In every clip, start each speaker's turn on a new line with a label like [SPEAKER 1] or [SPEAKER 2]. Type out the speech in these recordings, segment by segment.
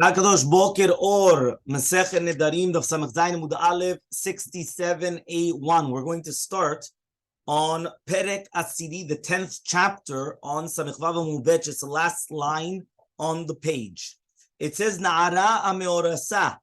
[SPEAKER 1] Hakadosh Boker Or Masechet Nedarim Daf Samach Zayin Amud Aleph 67a1. We're going to start on Perek Asiri, the 10th chapter on Samech Vav Amud Bet. It's the last line on the page. It says Na'ara Ameorasa.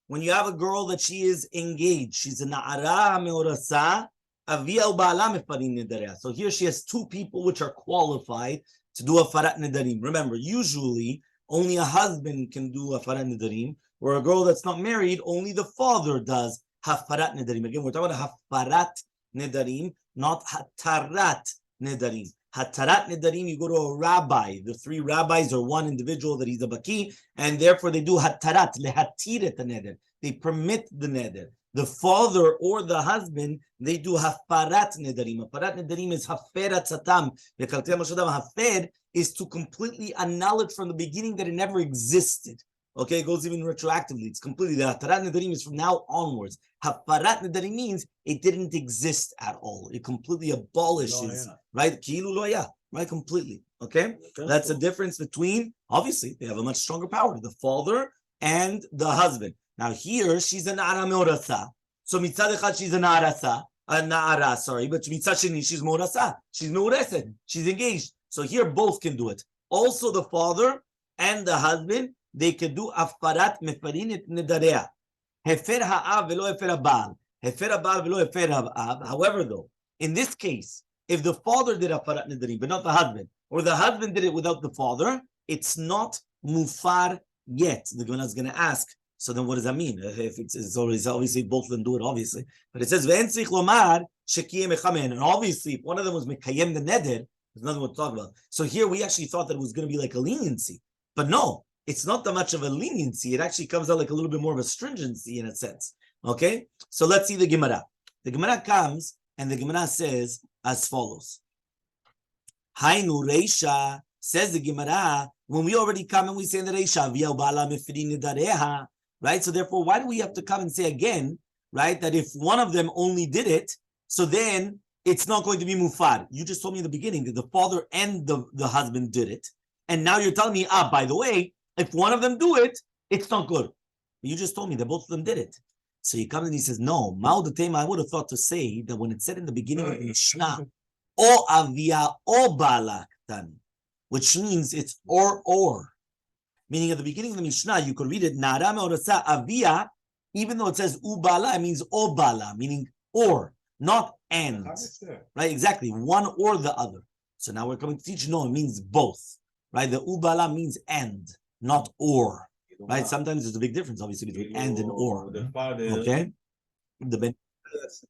[SPEAKER 1] When you have a girl that she is engaged, she's a Na'ara Ameorasa. Avia Uba'ala Mefarin Nedarim. So here she has two people which are qualified to do a Farat Nedarim. Remember, usually only a husband can do a Hafarat Nedarim, or a girl that's not married, only the father does Hafarat Nedarim. Again, we're talking about Hafarat Nedarim, not Hatarat Nedarim. Hatarat Nedarim, you go to a rabbi. The three rabbis are one individual that he's a baki, and therefore they do Hatarat, Lehatiret Neder. They permit the Neder. The father or the husband, they do Hafarat Nedarim. Hafarat Nedarim is Haferat Satam. Hafer is to completely annul it from the beginning, that it never existed. Okay, it goes even retroactively. It's completely, the Hatarat Nedarim is from now onwards. Hafarat Nedarim means it didn't exist at all. It completely abolishes, right? Ki'ilu lo haya, right? Completely. Okay? That's the difference between, obviously, they have a much stronger power, the father and the husband. Now here, she's an Na'ara Meorasa. So mitzad echad, she's a Na'ara, but mitzad sheni, she's Meorasa. She's Meoreset. She's engaged. So here, both can do it. Also, the father and the husband, they can do Afarat Mefarin et Nedareah. Hefer ha'av velo hefer ha'bal. Hefer ha'bal velo hefer ha'av. However, though, in this case, if the father did Afarat Nedarim, but not the husband, or the husband did it without the father, it's not mufar yet. The Gemara is going to ask, so then what does that mean? If it's always, obviously both of them do it, obviously. But it says, Ve'en tzrich lomar shekiyem echamen. And obviously, if one of them was mekayem the neder, there's nothing to talk about. So here we actually thought that it was going to be like a leniency. But no, it's not that much of a leniency. It actually comes out like a little bit more of a stringency in a sense. Okay? So let's see the Gemara. The Gemara comes and the Gemara says as follows. Hainu Reisha, says the Gemara, when we already come and we say in the Reisha, Via Uba'ala Mefarin Nedareha, right? So therefore, why do we have to come and say again, right, that if one of them only did it, so then it's not going to be mufar? You just told me in the beginning that the father and the husband did it. And now you're telling me, by the way, if one of them do it, it's not good. You just told me that both of them did it. So he comes and he says, no, Mao the Tema, I would have thought to say that when it said in the beginning of the Mishnah, O avia o balaktan, which means it's or. Meaning at the beginning of the Mishnah, you could read it, Na'ara meorasa avia, even though it says ubala, it means obala, meaning or, not and. Right, exactly, one or the other. So now we're coming to teach, no, it means both. Right, the ubala means and, not or. Right, sometimes there's a big difference, obviously, between and or. Okay? The Ben is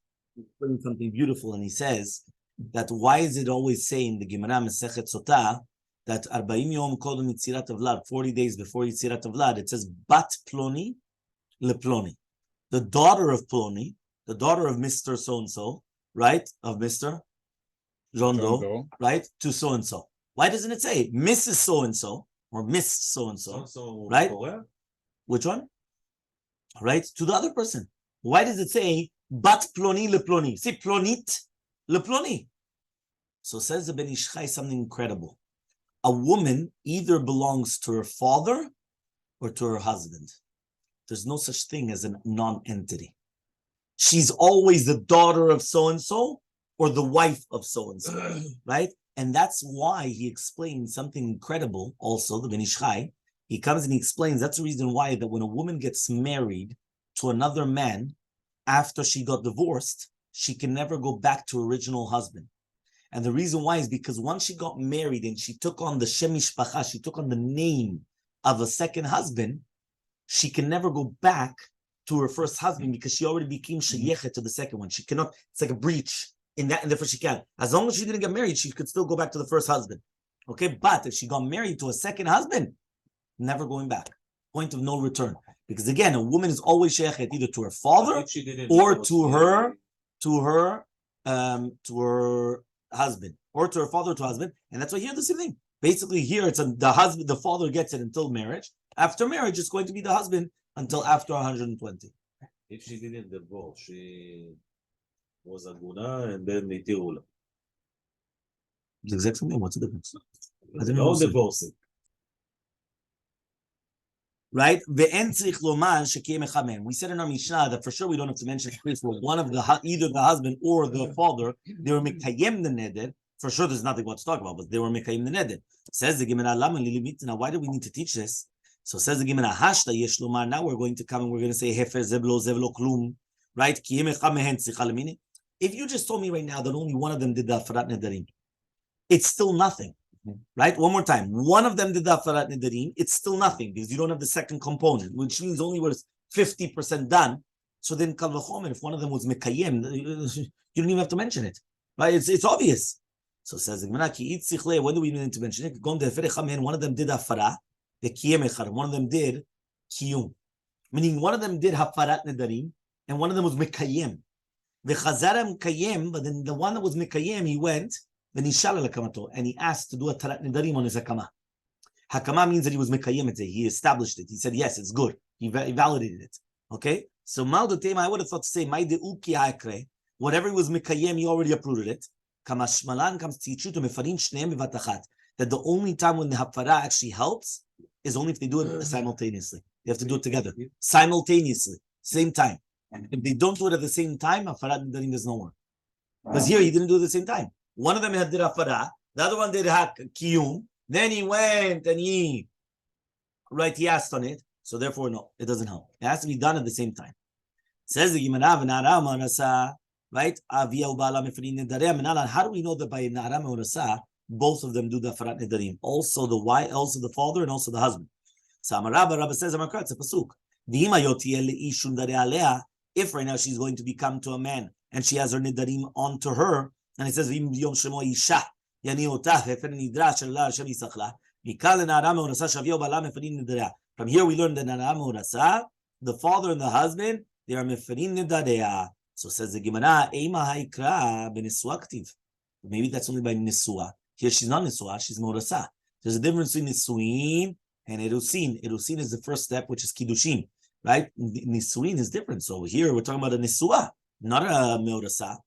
[SPEAKER 1] putting something beautiful, and he says that why is it always saying the Gemara Masechet Sotah that 40 yom kodem yitzirat havlad, 40 days before yitzirat havlad, it says bat ploni leploni, the daughter of Ploni, the daughter of Mr. So-and-so, right, of Mr. Jondo, right, to so-and-so. Why doesn't it say Mrs. So-and-so or Miss so-and-so, right? Which one? Right, to the other person. Why does it say bat ploni leploni? Say plonit leploni. So says the Ben Ish Chai something incredible. A woman either belongs to her father or to her husband. There's no such thing as a non-entity. She's always the daughter of so-and-so or the wife of so-and-so, right? And that's why he explains something incredible also, the Ben Ish Chai. He comes and he explains that's the reason why that when a woman gets married to another man after she got divorced, she can never go back to her original husband. And the reason why is because once she got married and she took on the Shem Mishpacha, she took on the name of a second husband, she can never go back to her first husband because she already became sheyechet to the second one. She cannot, it's like a breach in that, and therefore she can't. As long as she didn't get married, she could still go back to the first husband. Okay, but if she got married to a second husband, never going back. Point of no return. Because again, a woman is always sheyechet either to her father or to her husband, or to her father or to her husband, and that's why here the same thing. Basically, here it's the husband, the father gets it until marriage. After marriage, it's going to be the husband until after 120.
[SPEAKER 2] If she didn't divorce, she was aguna and then nitiula.
[SPEAKER 1] It's exactly same. What's the difference?
[SPEAKER 2] No divorcing.
[SPEAKER 1] right? We said in our Mishnah that for sure we don't have to mention a case where one of either the husband or the father, they were mekayem the neder. For sure, there's nothing what to talk about, but they were mekayem the neder. Says the Gemara, now why do we need to teach this? So says the Gemara, hashta yesh lomar. Now we're going to come and we're going to say hefer zevlo klum, right? If you just told me right now that only one of them did the afarat nedarim, it's still nothing. Right? One more time. One of them did the afarat nedarim. It's still nothing because you don't have the second component, which means only was 50% done. So then, kal v'chomer, if one of them was mekayem, you don't even have to mention it. Right? It's obvious. So says the Gemara, ki itzichle. When do we need to mention it? One of them did afara, the kiyem echad. One of them did kiyum, meaning one of them did hafarat nedarim, and one of them was mekayem. The chazaram kayem, but then the one that was mekayem, he went. Then and he asked to do a tarat nedarim on his hakama. Hakama means that he was mekayem it. He established it. He said, yes, it's good. He validated it. Okay? So mal tema, I would have thought to say, whatever he was mekayem, he already approved it. Kamashmalan comes to teach you to mefarin shneim bevatachat. That the only time when the hafara actually helps is only if they do it simultaneously. They have to do it together. Simultaneously. Same time. If they don't do it at the same time, hafarat nedarim does not work. Because here he didn't do it at the same time. One of them did hafara, the other one did kiyum. Then he went and he asked on it. So therefore, no, it doesn't help. It has to be done at the same time. Says the Gemara, right? How do we know that by Na'aram and Rasa, both of them do the afarat nedarim? Also the wife, also the father, and also the husband. So Rabbi says, it's a pasuk. If right now she's going to become to a man and she has her nedarim onto her, and it says, from here we learned that the father and the husband, they are meferin nedareah. So says the Gemara, maybe that's only by nisua. Here she's not nisua, she's morasa. There's a difference between nisuin and erusin. Erusin is the first step, which is kiddushin, right? Nisuin is different. So here we're talking about a nisua, not a morasa.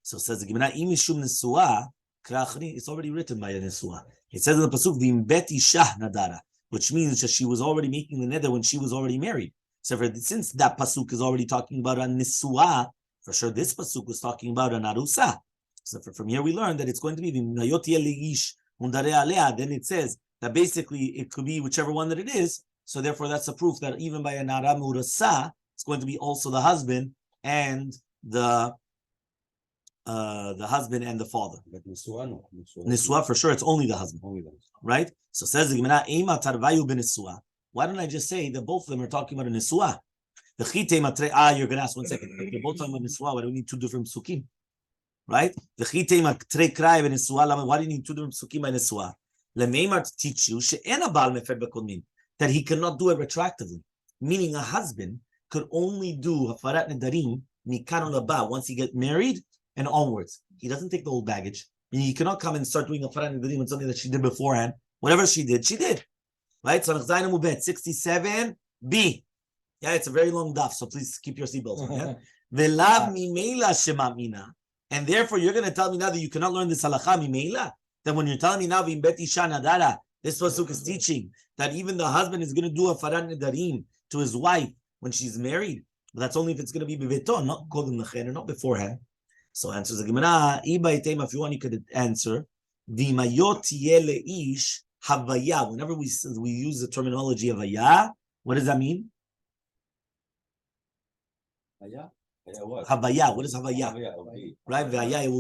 [SPEAKER 1] So says the Gemara, imishum nesua, it's already written by a nesua. It says in the pasuk, v'imbet isha nadara, which means that she was already making the neder when she was already married. So since that pasuk is already talking about a nesua, for sure this pasuk was talking about an arusa. So from here we learned that it's going to be v'nayoti eliish undare alea. Then it says that basically it could be whichever one that it is. So therefore that's a proof that even by an aram urasa, it's going to be also the husband and the husband and the father.
[SPEAKER 2] But Nisua, no.
[SPEAKER 1] Nisua, for sure, it's only the husband. Right? So says the Gemara, Eima tarvayu b'nisua. Why don't I just say that both of them are talking about a nisua? The chitema tre. You're going to ask 1 second. If they're both talking about nisua, why do we need two different psukim? Right? The chitema tre krai b'nisua. Why do you need two different psukim by nisua? Lemeimar to teach you she'ena bal mefer b'kodmin, that he cannot do it retroactively. Meaning a husband could only do hafarat nedarim mikan olaba once he get married and onwards. He doesn't take the old baggage. And he cannot come and start doing a afarat nedarim with something that she did beforehand. Whatever she did, she did. Right? So 67b. Yeah, it's a very long daf, so please keep your seatbelts on. Yeah? Velav mimela shemamina. And therefore, you're going to tell me now that you cannot learn this halacha mimela? That when you're telling me now, v'imbet isha nadara, this pasuk is teaching that even the husband is going to do a afarat nedarim to his wife when she's married. But that's only if it's going to be beveto, not kodem lechen, not beforehand. So answers the Gemara, if you want, you could answer, V'mayot leish havaya. Whenever we use the terminology havaya, what does that mean? Havaya. What is havaya? Right? V'haya, it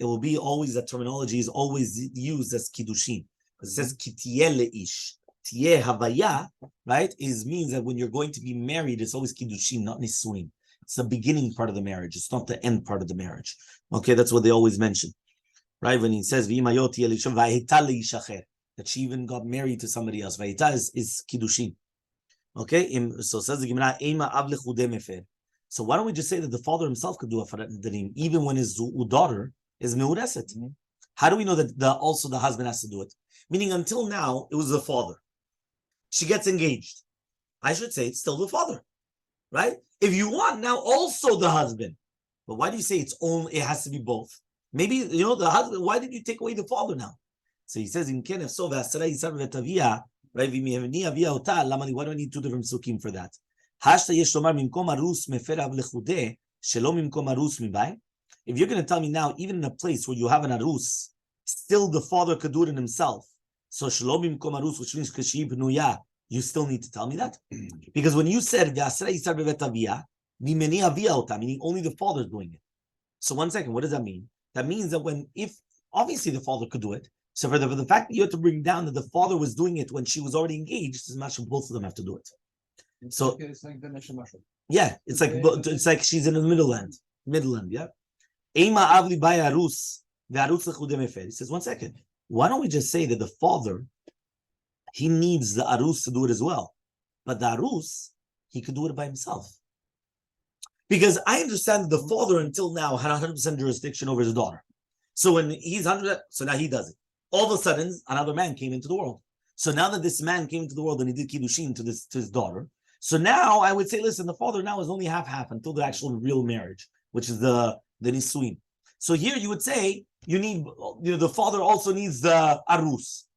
[SPEAKER 1] will be always, that terminology is always used as kiddushin. It says kitiyeh leish. Tiyeh havaya, right, means that when you're going to be married, it's always kiddushin, not nisuin. It's the beginning part of the marriage. It's not the end part of the marriage. Okay, that's what they always mention. Right? When he says, that she even got married to somebody else. Is kiddushin. Okay? So says the Gemara, so why don't we just say that the father himself could do a afarat nedarim, even when his daughter is meureset? How do we know that also the husband has to do it? Meaning until now, it was the father. She gets engaged. I should say it's still the father. Right? If you want now also the husband. But why do you say it has to be both? Maybe, the husband, why did you take away the father now? So he says, in Kenef Sova, Right? Why do I need two different psukim for that? If you're going to tell me now, even in a place where you have an arus, still the father could do it in himself. So shalom imkom arus, which means kashi b'nuya, you still need to tell me that? Because when you said meaning only the father is doing it. So 1 second, what does that mean? That means that if obviously the father could do it, so for the fact that you have to bring down that the father was doing it when she was already engaged, is much both of them have to do it. So
[SPEAKER 3] it's like the neshama.
[SPEAKER 1] Yeah, it's like she's in the middle end, yeah. Ema avli bay arus, ve'arus lechudei mefer. He says, 1 second. Why don't we just say that the father, he needs the arus to do it as well, but the arus, he could do it by himself. Because I understand that the father until now had 100% jurisdiction over his daughter. So when he's 100%, so now he does it. All of a sudden, another man came into the world. So now that this man came into the world and he did kiddushin to his daughter, so now I would say, listen, the father now is only half until the actual real marriage, which is the nisuin. So here you would say you need, the father also needs the arus.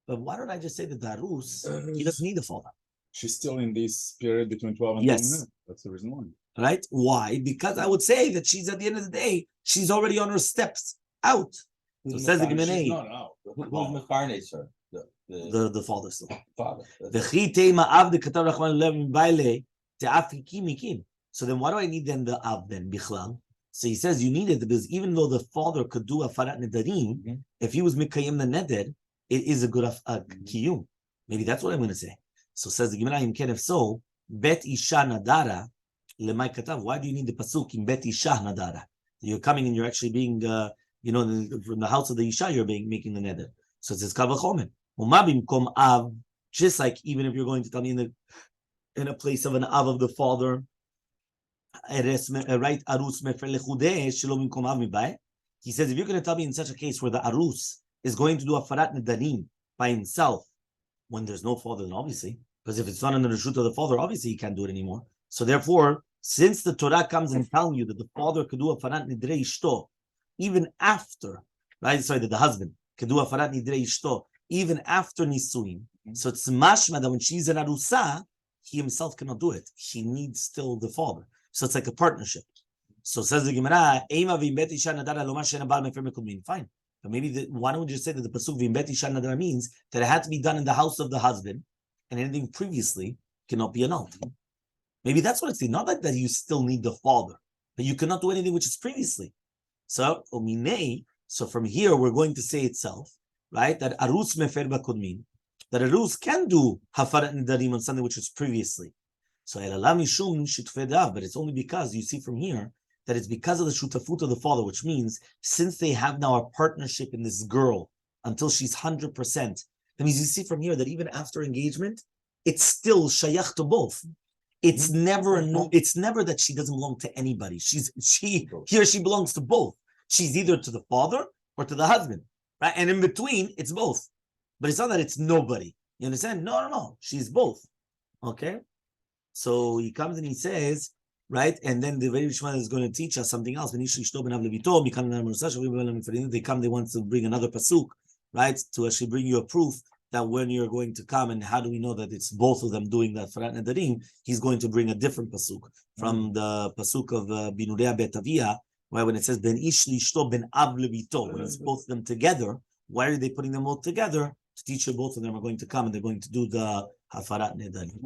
[SPEAKER 1] But why don't I just say that the arus, he doesn't need the father?
[SPEAKER 3] She's still in this period between 12 and 20. That's the reason why.
[SPEAKER 1] Right? Why? Because I would say that she's at the end of the day, she's already on her steps out. So it says the Gemara.
[SPEAKER 3] She's not out.
[SPEAKER 2] Who's Mefarnei, sir?
[SPEAKER 1] The father still.
[SPEAKER 2] Father.
[SPEAKER 1] So then why do I need then the av then, bichlal? So he says you need it because even though the father could do afarat nedarim, if he was mikayim the neder, it is a good kiyum. Maybe that's what I'm going to say. So says the Gemara, if so, bet isha nadara lemay katav. Why do you need the pasuk in bet isha nadara? You're coming and you're actually being, from the house of the isha, you're making the neder. So it says kal v'chomer. Umabim av, just like even if you're going to tell me in a place of an av of the father, right? Arus mefer lechudei shalom imkom av mibai. He says if you're going to tell me in such a case where the arus is going to do a farat nedarim by himself when there's no father, then obviously, because if it's not in the reshut of the father, obviously he can't do it anymore. So therefore, since the Torah comes and tells you that the father could do a farat nidrei ishto even after, right? Sorry, that the husband could do a farat nidrei ishto even after nisuin. So it's mashma that when she's an arusa, he himself cannot do it. He needs still the father. So it's like a partnership. So says the Gemara, fine. But maybe why don't we just say that the pasuk v'imbet isha nadara means that it had to be done in the house of the husband, and anything previously cannot be annulled. Maybe that's what it's saying. Not that you still need the father, but you cannot do anything which is previously. So so from here we're going to say itself, right, that arus mefer bakudmin, that arus can do hafarat nedarim on something which was previously. So but it's only because you see from here that it's because of the shutafut of the father, which means since they have now a partnership in this girl until she's 100%, that means you see from here that even after engagement, it's still shayach to both. It's never that she doesn't belong to anybody. She belongs to both. She's either to the father or to the husband, right? And in between, it's both. But it's not that it's nobody. You understand? No. She's both. Okay? So he comes and he says, right? And then the very Shema is going to teach us something else. They come, they want to bring another pasuk, right? To actually bring you a proof that when you're going to come, and how do we know that it's both of them doing that farat nedarim? He's going to bring a different pasuk from the pasuk of Binurea Betavia, right? When it says ben ish lishto ben av levito, when it's both of them together. Why are they putting them all together? To teach you both of them are going to come and they're going to do the hafarat nedarim.